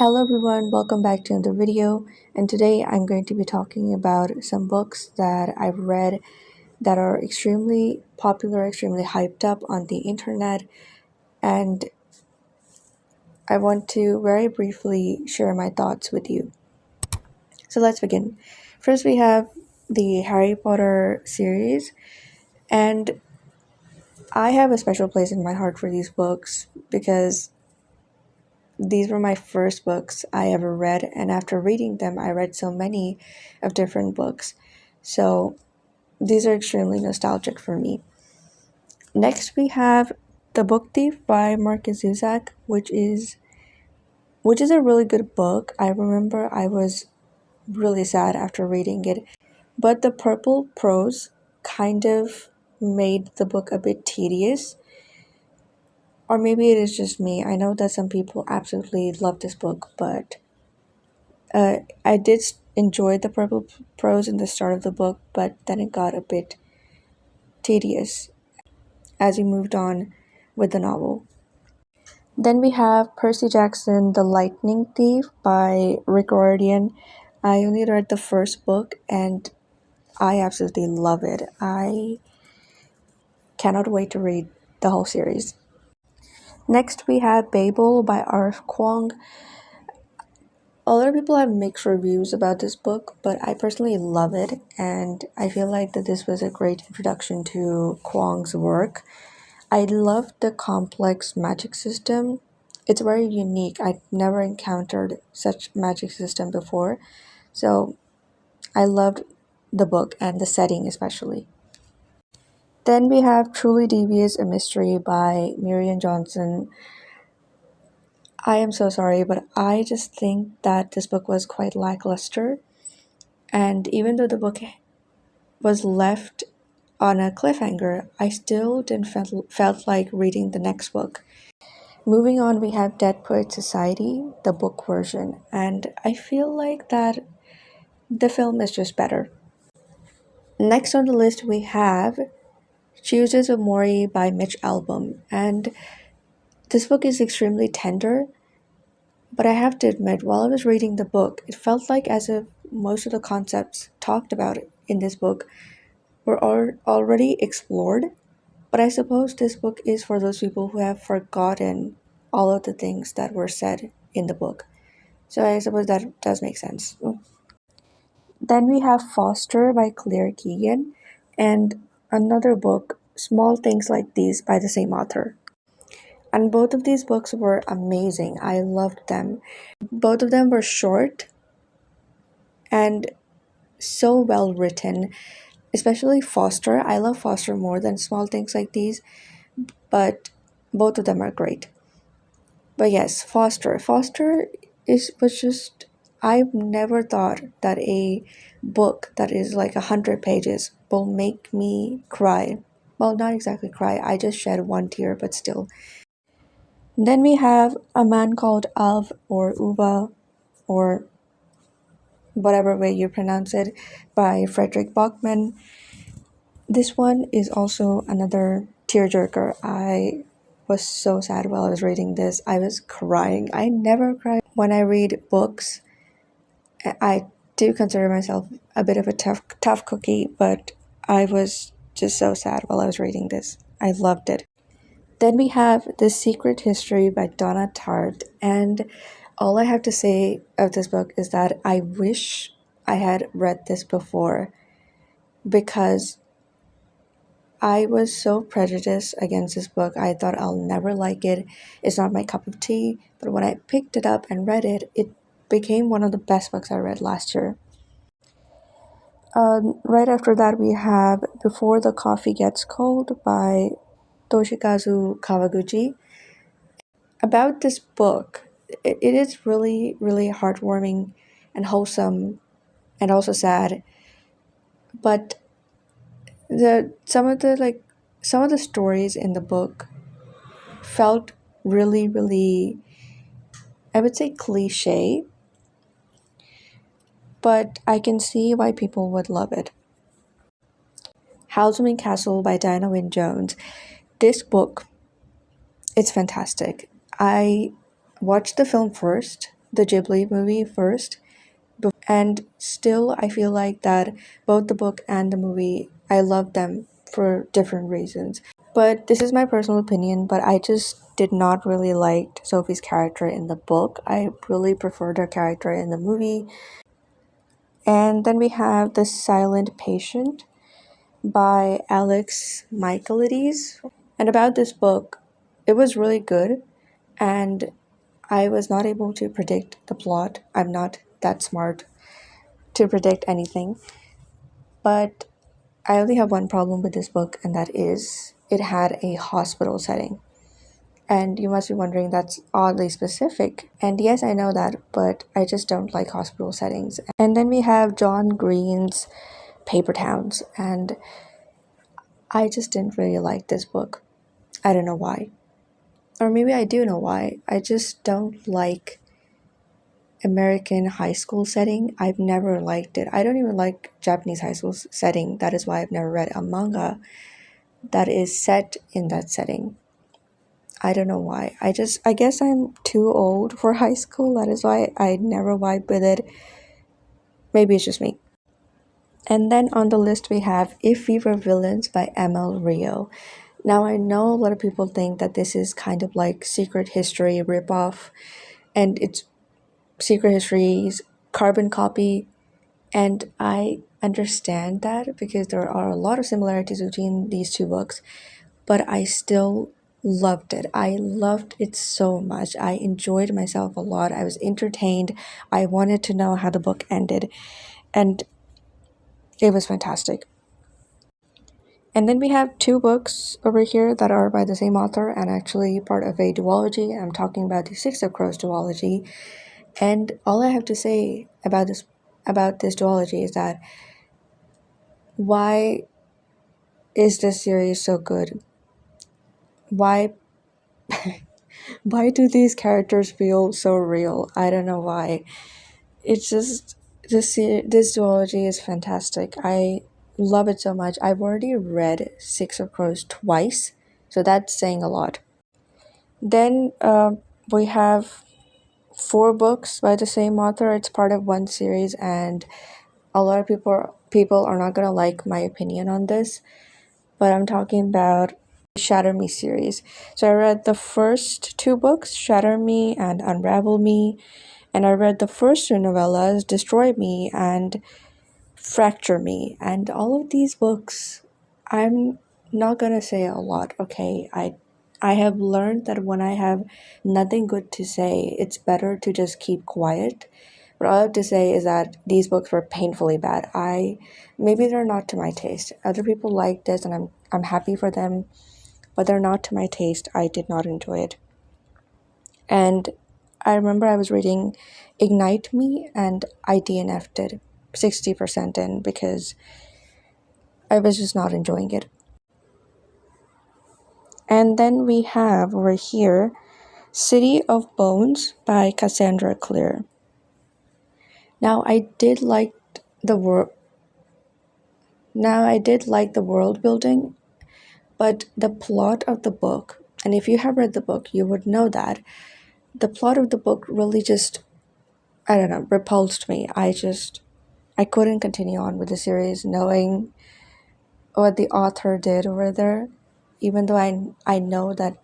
Hello everyone, welcome back to another video. And today I'm going to be talking about some books that I've read that are extremely popular, extremely hyped up on the internet. And I want to very briefly share my thoughts with you. So let's begin. First, we have the Harry Potter series, and I have a special place in my heart for these books because these were my first books I ever read, and after reading them, I read so many of different books. So these are extremely nostalgic for me. Next, we have The Book Thief by Marcus Zusak, which is a really good book. I remember I was really sad after reading it, but the purple prose kind of made the book a bit tedious. Or maybe it is just me. I know that some people absolutely love this book, but I did enjoy the purple prose in the start of the book, but then it got a bit tedious as we moved on with the novel. Then we have Percy Jackson, The Lightning Thief by Rick Riordan. I only read the first book and I absolutely love it. I cannot wait to read the whole series. Next, we have Babel by R.F. Kuang. A lot of people have mixed reviews about this book, but I personally love it, and I feel like that this was a great introduction to Kuang's work. I love the complex magic system. It's very unique. I've never encountered such magic system before, so I loved the book and the setting especially. Then we have Truly Devious, a Mystery by Marian Johnson. I am so sorry, but I just think that this book was quite lackluster. And even though the book was left on a cliffhanger, I still didn't felt like reading the next book. Moving on, we have Dead Poet Society, the book version, and I feel like that the film is just better. Next on the list, we have Chooses of Mori by Mitch Albom, and this book is extremely tender. But I have to admit, while I was reading the book, it felt like as if most of the concepts talked about in this book were already explored. But I suppose this book is for those people who have forgotten all of the things that were said in the book. So I suppose that does make sense. Then we have Foster by Claire Keegan and another book, Small Things Like These by the same author. And both of these books were amazing. I loved them. Both of them were short and so well written, especially Foster. I love Foster more than Small Things Like These, but both of them are great. But yes, Foster was just, I've never thought that a book that is like 100 pages will make me cry. Well, not exactly cry. I just shed one tear, but still. Then we have A Man Called Alv or Uva or whatever way you pronounce it by Frederick Bachman. This one is also another tearjerker. I was so sad while I was reading this. I was crying. I never cry when I read books. I do consider myself a bit of a tough cookie, but I was just so sad while I was reading this. I loved it. Then we have The Secret History by Donna Tartt, and all I have to say of this book is that I wish I had read this before because I was so prejudiced against this book. I thought I'll never like it. It's not my cup of tea. But when I picked it up and read it, it became one of the best books I read last year. Right after that, we have Before the Coffee Gets Cold by Toshikazu Kawaguchi. About this book, it is really, really heartwarming and wholesome and also sad. But some of the stories in the book felt really, really, I would say cliche, but I can see why people would love it. Howlsman Castle by Diana Wynne Jones. This book, it's fantastic. I watched the film first the Ghibli movie first, and still I feel like that both the book and the movie, I love them for different reasons. But this is my personal opinion, but I just did not really like Sophie's character in the book. I really preferred her character in the movie. And then we have The Silent Patient by Alex Michaelides. And about this book, it was really good, and I was not able to predict the plot. I'm not that smart to predict anything. But I only have one problem with this book, and that is it had a hospital setting. And you must be wondering, that's oddly specific. And yes, I know that, but I just don't like hospital settings. And then we have John Green's Paper Towns, and I just didn't really like this book. I don't know why. Or maybe I do know why. I just don't like American high school setting. I've never liked it. I don't even like Japanese high school setting. That is why I've never read a manga that is set in that setting. I don't know why. I guess I'm too old for high school. That is why I never vibe with it. Maybe it's just me. And then on the list we have If We Were Villains by ML Rio. Now I know a lot of people think that this is kind of like Secret History ripoff, and it's Secret History's carbon copy, and I understand that because there are a lot of similarities between these two books, but I still loved it. I loved it so much. I enjoyed myself a lot. I was entertained. I wanted to know how the book ended, and it was fantastic. And then we have two books over here that are by the same author and actually part of a duology. I'm talking about the Six of Crows duology. And all I have to say about this duology is that why is this series so good? Why why do these characters feel so real? I don't know why. It's just this duology is fantastic. I love it so much. I've already read Six of Crows twice, so that's saying a lot. Then we have four books by the same author. It's part of one series, and a lot of people are not gonna like my opinion on this, but I'm talking about Shatter Me series. So I read the first two books, Shatter Me and Unravel Me, and I read the first two novellas, Destroy Me and Fracture Me. And all of these books, I'm not gonna say a lot, okay? I have learned that when I have nothing good to say, it's better to just keep quiet. What I have to say is that these books were painfully bad. Maybe they're not to my taste. Other people like this, and I'm happy for them, but they're not to my taste. I did not enjoy it. And I remember I was reading Ignite Me, and I DNF'd it 60% in because I was just not enjoying it. And then we have over here City of Bones by Cassandra Clare. Now I did like the world. Now I did like the world building, but the plot of the book, and if you have read the book, you would know that the plot of the book really just, I don't know, repulsed me. I couldn't continue on with the series knowing what the author did over there, even though I know that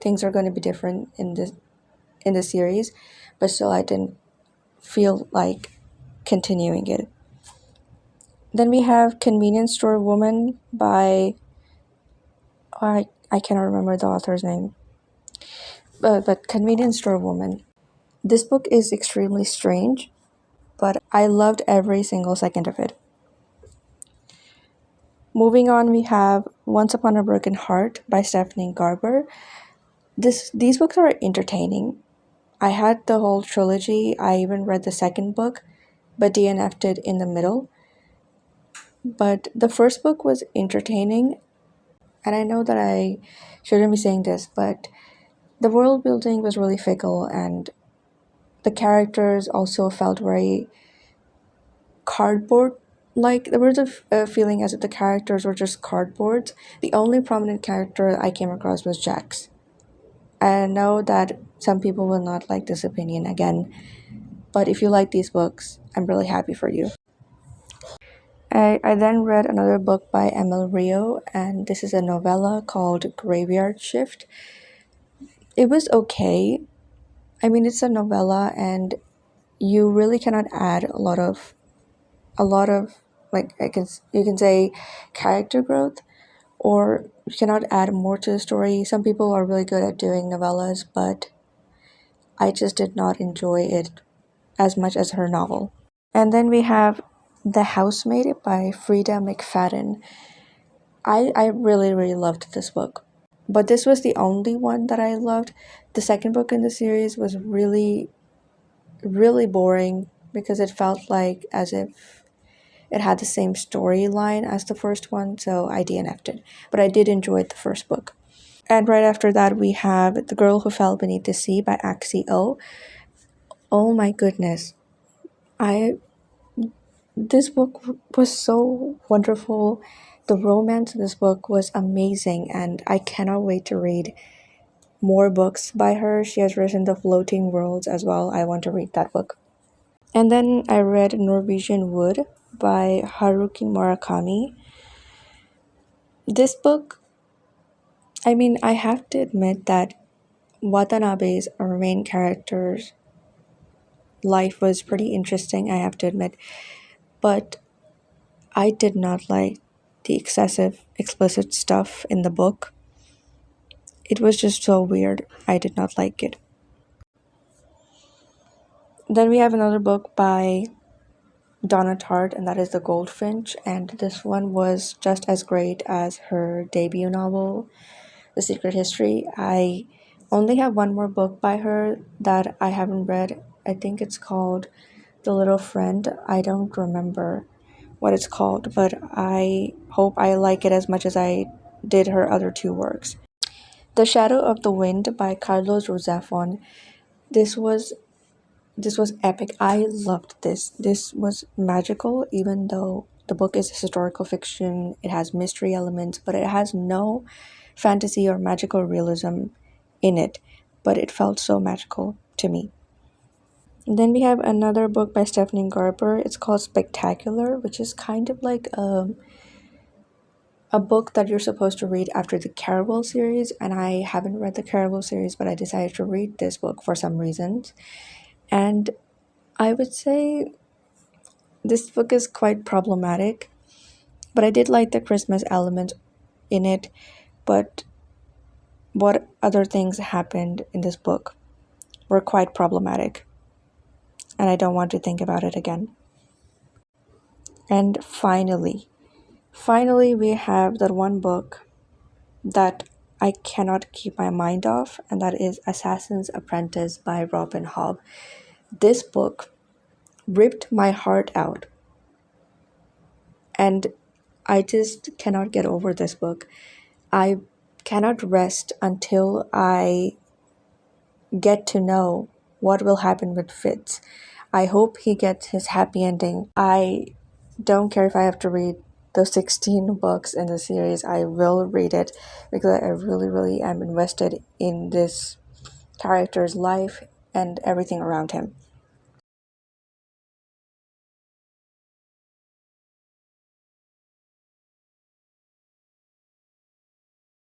things are going to be different in the series, but still I didn't feel like continuing it. Then we have Convenience Store Woman by, I cannot remember the author's name, but Convenience Store Woman. This book is extremely strange, but I loved every single second of it. Moving on, we have Once Upon a Broken Heart by Stephanie Garber. These books are entertaining. I had the whole trilogy. I even read the second book, but DNF'd it in the middle. But the first book was entertaining, and I know that I shouldn't be saying this, but the world building was really fickle, and the characters also felt very cardboard. Like, there was a feeling as if the characters were just cardboards. The only prominent character I came across was Jax. I know that Some people will not like this opinion again, but if you like these books, I'm really happy for you. I then read another book by Emil Rio, and this is a novella called Graveyard Shift. It was okay. I mean, it's a novella, and you really cannot add a lot of like you can say character growth, or you cannot add more to the story. Some people are really good at doing novellas, but I just did not enjoy it as much as her novel. And then we have The Housemaid by Frida McFadden. I really, really loved this book. But this was the only one that I loved. The second book in the series was really, really boring because it felt like as if it had the same storyline as the first one, so I DNF'd it. But I did enjoy the first book. And right after that, we have The Girl Who Fell Beneath the Sea by Axie O. Oh my goodness. I This book was so wonderful. The romance in this book was amazing, and I cannot wait to read more books by her. She has written The Floating Worlds as well. I want to read that book. And then I read Norwegian Wood by Haruki Murakami. This book, I mean, I have to admit that Watanabe's, our main character's life was pretty interesting, I have to admit, but I did not like the excessive explicit stuff in the book. It was just so weird. I did not like it. Then we have another book by Donna Tartt, and that is The Goldfinch. And this one was just as great as her debut novel, The Secret History. I only have one more book by her that I haven't read. I think it's called The Little Friend. I don't remember what it's called, but I hope I like it as much as I did her other two works. The Shadow of the Wind by Carlos Rosafon. This was this was epic. I loved this. This was magical, even though the book is historical fiction. It has mystery elements, but it has no fantasy or magical realism in it. But it felt so magical to me. And then we have another book by Stephanie Garber. It's called Spectacular, which is kind of like a book that you're supposed to read after the Caraval series. And I haven't read the Caraval series, but I decided to read this book for some reasons. And I would say this book is quite problematic, but I did like the Christmas element in it. But what other things happened in this book were quite problematic, and I don't want to think about it again. And finally, we have that one book that I cannot keep my mind off, and that is Assassin's Apprentice by Robin Hobb. This book ripped my heart out, and I just cannot get over this book. I cannot rest until I get to know what will happen with Fitz. I hope he gets his happy ending. I don't care if I have to read those 16 books in the series. I will read it because I really, really am invested in this character's life and everything around him.